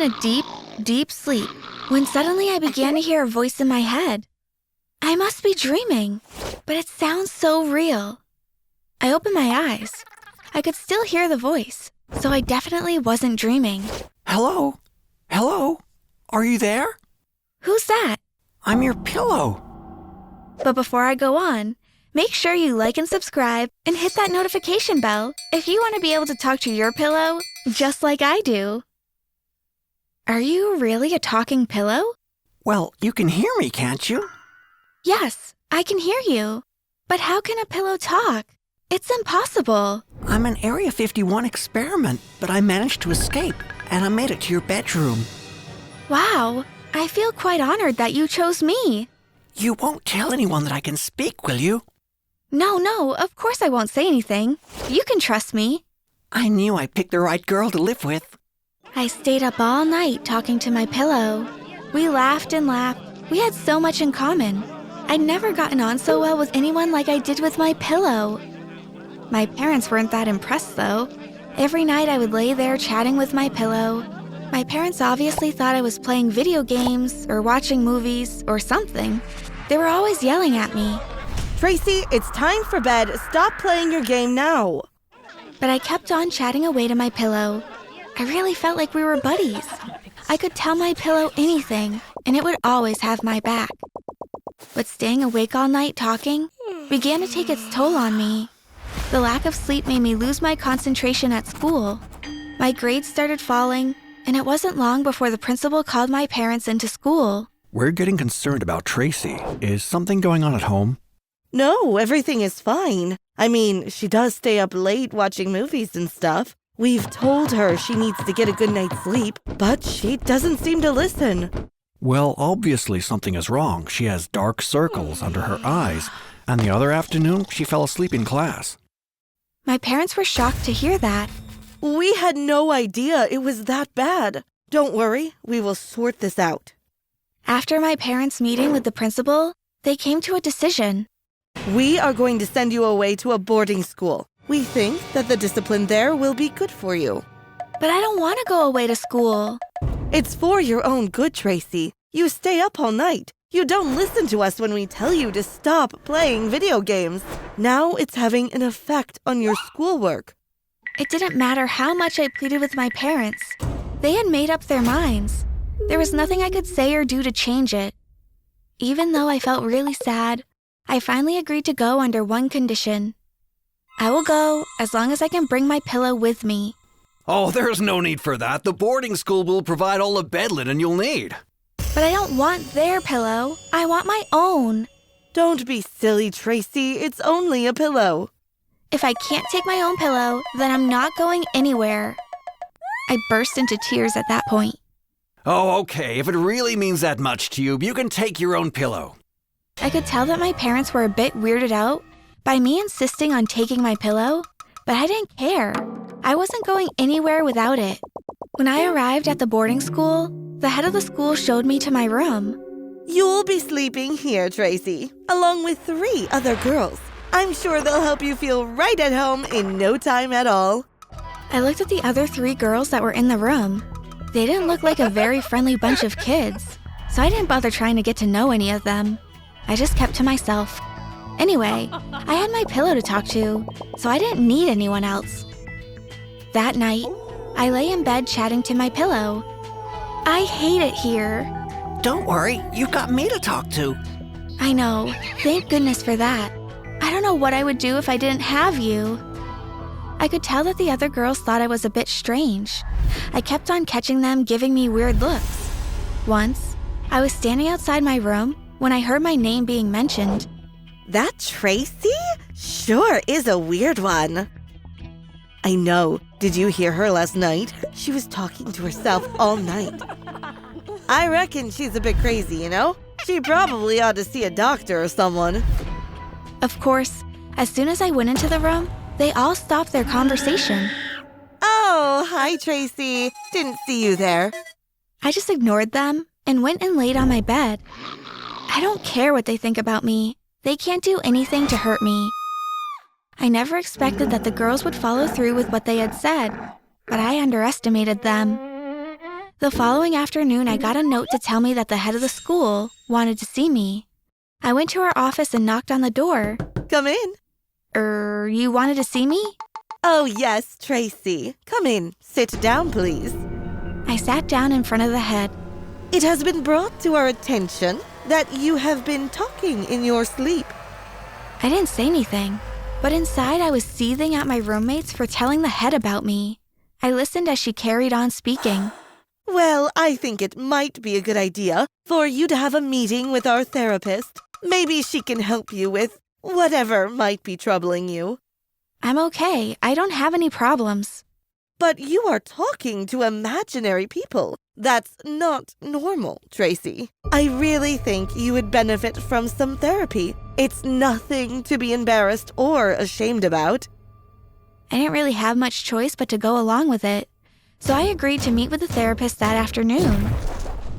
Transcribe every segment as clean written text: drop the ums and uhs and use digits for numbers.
in a deep, deep sleep when suddenly I began to hear a voice in my head. I must be dreaming, but it sounds so real. I opened my eyes. I could still hear the voice, so I definitely wasn't dreaming. Hello? Hello? Are you there? Who's that? I'm your pillow. But before I go on, make sure you like and subscribe and hit that notification bell if you want to be able to talk to your pillow just like I do. Are you really a talking pillow? Well, you can hear me, can't you? Yes, I can hear you. But how can a pillow talk? It's impossible. I'm an Area 51 experiment, but I managed to escape, and I made it to your bedroom. Wow, I feel quite honored that you chose me. You won't tell anyone that I can speak, will you? No, of course I won't say anything. You can trust me. I knew I picked the right girl to live with. I stayed up all night talking to my pillow. We laughed and laughed. We had so much in common. I'd never gotten on so well with anyone like I did with my pillow. My parents weren't that impressed, though. Every night I would lay there chatting with my pillow. My parents obviously thought I was playing video games or watching movies or something. They were always yelling at me. Tracy, it's time for bed. Stop playing your game now. But I kept on chatting away to my pillow. I really felt like we were buddies. I could tell my pillow anything, and it would always have my back. But staying awake all night talking began to take its toll on me. The lack of sleep made me lose my concentration at school. My grades started falling, and it wasn't long before the principal called my parents into school. We're getting concerned about Tracy. Is something going on at home? No, everything is fine. I mean, she does stay up late watching movies and stuff. We've told her she needs to get a good night's sleep, but she doesn't seem to listen. Well, obviously something is wrong. She has dark circles under her eyes, and the other afternoon she fell asleep in class. My parents were shocked to hear that. We had no idea it was that bad. Don't worry, we will sort this out. After my parents' meeting with the principal, they came to a decision. We are going to send you away to a boarding school. We think that the discipline there will be good for you. But I don't want to go away to school. It's for your own good, Tracy. You stay up all night. You don't listen to us when we tell you to stop playing video games. Now it's having an effect on your schoolwork. It didn't matter how much I pleaded with my parents. They had made up their minds. There was nothing I could say or do to change it. Even though I felt really sad, I finally agreed to go under one condition. I will go as long as I can bring my pillow with me. Oh, there's no need for that. The boarding school will provide all the bed linen you'll need. But I don't want their pillow. I want my own. Don't be silly, Tracy. It's only a pillow. If I can't take my own pillow, then I'm not going anywhere. I burst into tears at that point. Oh, okay. If it really means that much to you, you can take your own pillow. I could tell that my parents were a bit weirded out by me insisting on taking my pillow, but I didn't care. I wasn't going anywhere without it. When I arrived at the boarding school, the head of the school showed me to my room. You'll be sleeping here, Tracy, along with 3 other girls. I'm sure they'll help you feel right at home in no time at all. I looked at the other 3 girls that were in the room. They didn't look like a very friendly bunch of kids, so I didn't bother trying to get to know any of them. I just kept to myself. Anyway, I had my pillow to talk to, so I didn't need anyone else. That night, I lay in bed chatting to my pillow. I hate it here. Don't worry, you've got me to talk to. I know. Thank goodness for that. I don't know what I would do if I didn't have you. I could tell that the other girls thought I was a bit strange. I kept on catching them giving me weird looks. Once, I was standing outside my room when I heard my name being mentioned. That Tracy? Sure is a weird one. I know. Did you hear her last night? She was talking to herself all night. I reckon she's a bit crazy, you know? She probably ought to see a doctor or someone. Of course, as soon as I went into the room, they all stopped their conversation. Oh, hi, Tracy. Didn't see you there. I just ignored them and went and laid on my bed. I don't care what they think about me. They can't do anything to hurt me. I never expected that the girls would follow through with what they had said, but I underestimated them. The following afternoon, I got a note to tell me that the head of the school wanted to see me. I went to her office and knocked on the door. Come in. You wanted to see me? Oh, yes, Tracy. Come in. Sit down, please. I sat down in front of the head. It has been brought to our attention that you have been talking in your sleep. I didn't say anything, but inside I was seething at my roommates for telling the head about me. I listened as she carried on speaking. Well, I think it might be a good idea for you to have a meeting with our therapist. Maybe she can help you with whatever might be troubling you. I'm okay. I don't have any problems. But you are talking to imaginary people. That's not normal, Tracy. I really think you would benefit from some therapy. It's nothing to be embarrassed or ashamed about. I didn't really have much choice but to go along with it, so I agreed to meet with the therapist that afternoon.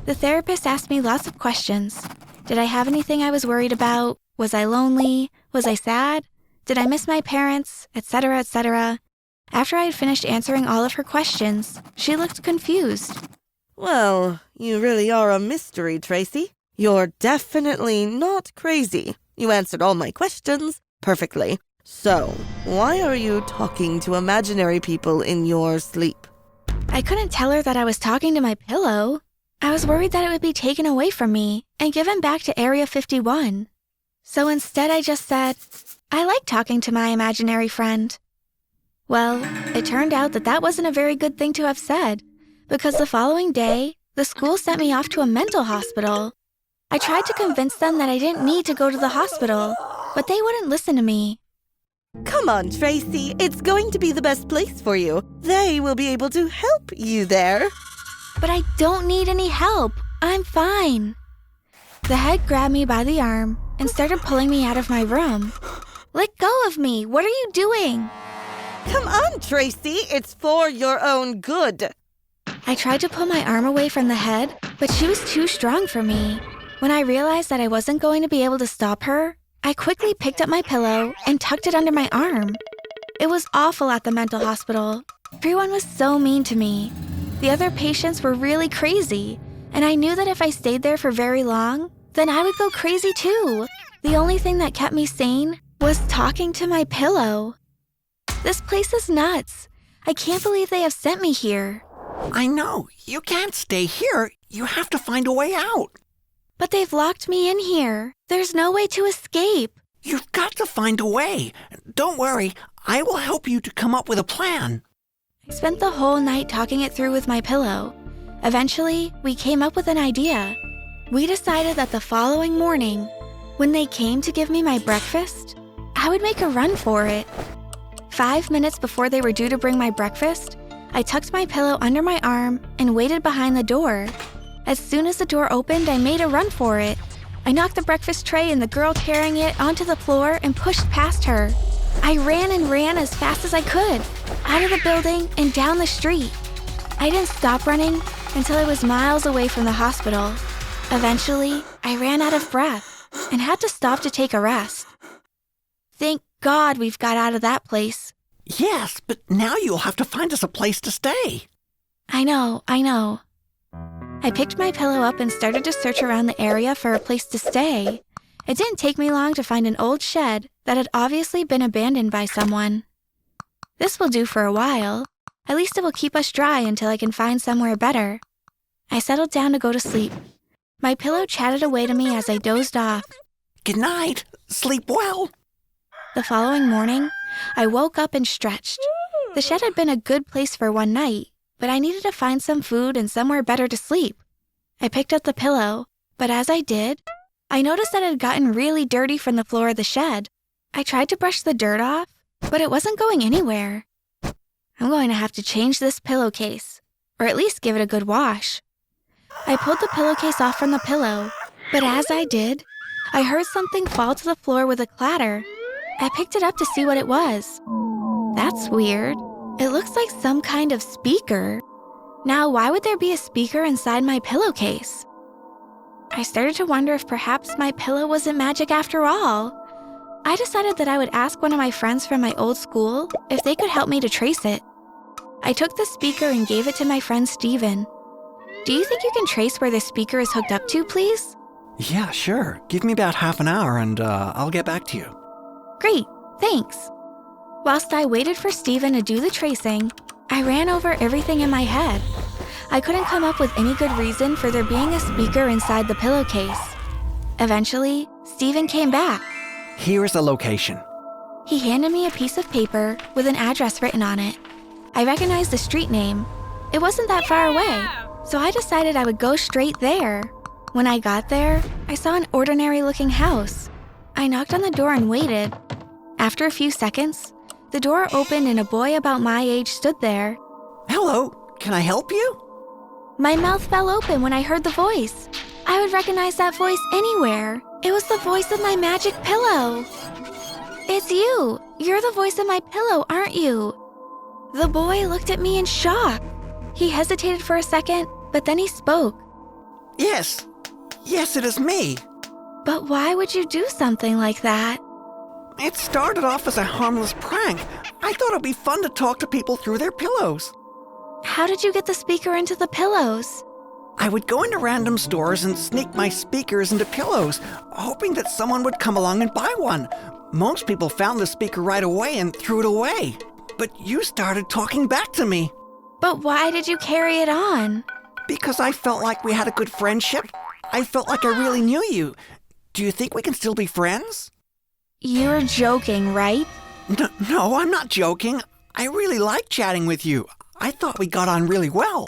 The therapist asked me lots of questions. Did I have anything I was worried about? Was I lonely? Was I sad? Did I miss my parents? Etc., etc. After I had finished answering all of her questions, she looked confused. Well, you really are a mystery, Tracy. You're definitely not crazy. You answered all my questions perfectly. So, why are you talking to imaginary people in your sleep? I couldn't tell her that I was talking to my pillow. I was worried that it would be taken away from me and given back to Area 51. So instead I just said, I like talking to my imaginary friend. Well, it turned out that wasn't a very good thing to have said, because the following day, the school sent me off to a mental hospital. I tried to convince them that I didn't need to go to the hospital, but they wouldn't listen to me. Come on, Tracy. It's going to be the best place for you. They will be able to help you there. But I don't need any help. I'm fine. The head grabbed me by the arm and started pulling me out of my room. Let go of me. What are you doing? Come on, Tracy. It's for your own good. I tried to pull my arm away from the head, but she was too strong for me. When I realized that I wasn't going to be able to stop her, I quickly picked up my pillow and tucked it under my arm. It was awful at the mental hospital. Everyone was so mean to me. The other patients were really crazy, and I knew that if I stayed there for very long, then I would go crazy too. The only thing that kept me sane was talking to my pillow. This place is nuts. I can't believe they have sent me here. I know. You can't stay here. You have to find a way out. But they've locked me in here. There's no way to escape. You've got to find a way. Don't worry. I will help you to come up with a plan. I spent the whole night talking it through with my pillow. Eventually, we came up with an idea. We decided that the following morning, when they came to give me my breakfast, I would make a run for it. 5 minutes before they were due to bring my breakfast, I tucked my pillow under my arm and waited behind the door. As soon as the door opened, I made a run for it. I knocked the breakfast tray and the girl carrying it onto the floor and pushed past her. I ran and ran as fast as I could, out of the building and down the street. I didn't stop running until I was miles away from the hospital. Eventually, I ran out of breath and had to stop to take a rest. Thank God we've got out of that place. Yes, but now you'll have to find us a place to stay. I know. I picked my pillow up and started to search around the area for a place to stay. It didn't take me long to find an old shed that had obviously been abandoned by someone. This will do for a while. At least it will keep us dry until I can find somewhere better. I settled down to go to sleep. My pillow chatted away to me as I dozed off. Good night. Sleep well. The following morning, I woke up and stretched. The shed had been a good place for one night, but I needed to find some food and somewhere better to sleep. I picked up the pillow, but as I did, I noticed that it had gotten really dirty from the floor of the shed. I tried to brush the dirt off, but it wasn't going anywhere. I'm going to have to change this pillowcase, or at least give it a good wash. I pulled the pillowcase off from the pillow, but as I did, I heard something fall to the floor with a clatter. I picked it up to see what it was. That's weird. It looks like some kind of speaker. Now, why would there be a speaker inside my pillowcase? I started to wonder if perhaps my pillow wasn't magic after all. I decided that I would ask one of my friends from my old school if they could help me to trace it. I took the speaker and gave it to my friend Steven. Do you think you can trace where the speaker is hooked up to, please? Yeah, sure. Give me about half an hour and I'll get back to you. Great, thanks. Whilst I waited for Steven to do the tracing, I ran over everything in my head. I couldn't come up with any good reason for there being a speaker inside the pillowcase. Eventually, Steven came back. Here is the location. He handed me a piece of paper with an address written on it. I recognized the street name. It wasn't that far away, so I decided I would go straight there. When I got there, I saw an ordinary-looking house. I knocked on the door and waited. After a few seconds, the door opened and a boy about my age stood there. Hello, can I help you? My mouth fell open when I heard the voice. I would recognize that voice anywhere. It was the voice of my magic pillow. It's you. You're the voice of my pillow, aren't you? The boy looked at me in shock. He hesitated for a second, but then he spoke. Yes, it is me. But why would you do something like that? It started off as a harmless prank. I thought it'd be fun to talk to people through their pillows. How did you get the speaker into the pillows? I would go into random stores and sneak my speakers into pillows, hoping that someone would come along and buy one. Most people found the speaker right away and threw it away. But you started talking back to me. But why did you carry it on? Because I felt like we had a good friendship. I felt like I really knew you. Do you think we can still be friends? You're joking, right? No, I'm not joking. I really like chatting with you. I thought we got on really well.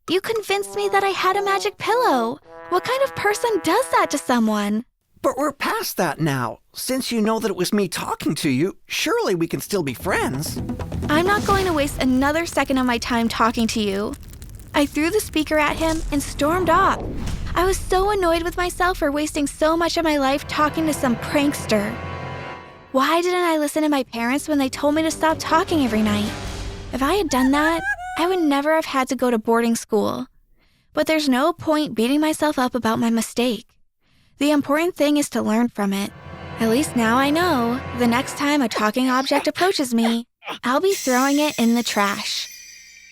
You convinced me that I had a magic pillow. What kind of person does that to someone? But we're past that now. Since you know that it was me talking to you, surely we can still be friends. I'm not going to waste another second of my time talking to you. I threw the speaker at him and stormed off. I was so annoyed with myself for wasting so much of my life talking to some prankster. Why didn't I listen to my parents when they told me to stop talking every night? If I had done that, I would never have had to go to boarding school. But there's no point beating myself up about my mistake. The important thing is to learn from it. At least now I know the next time a talking object approaches me, I'll be throwing it in the trash.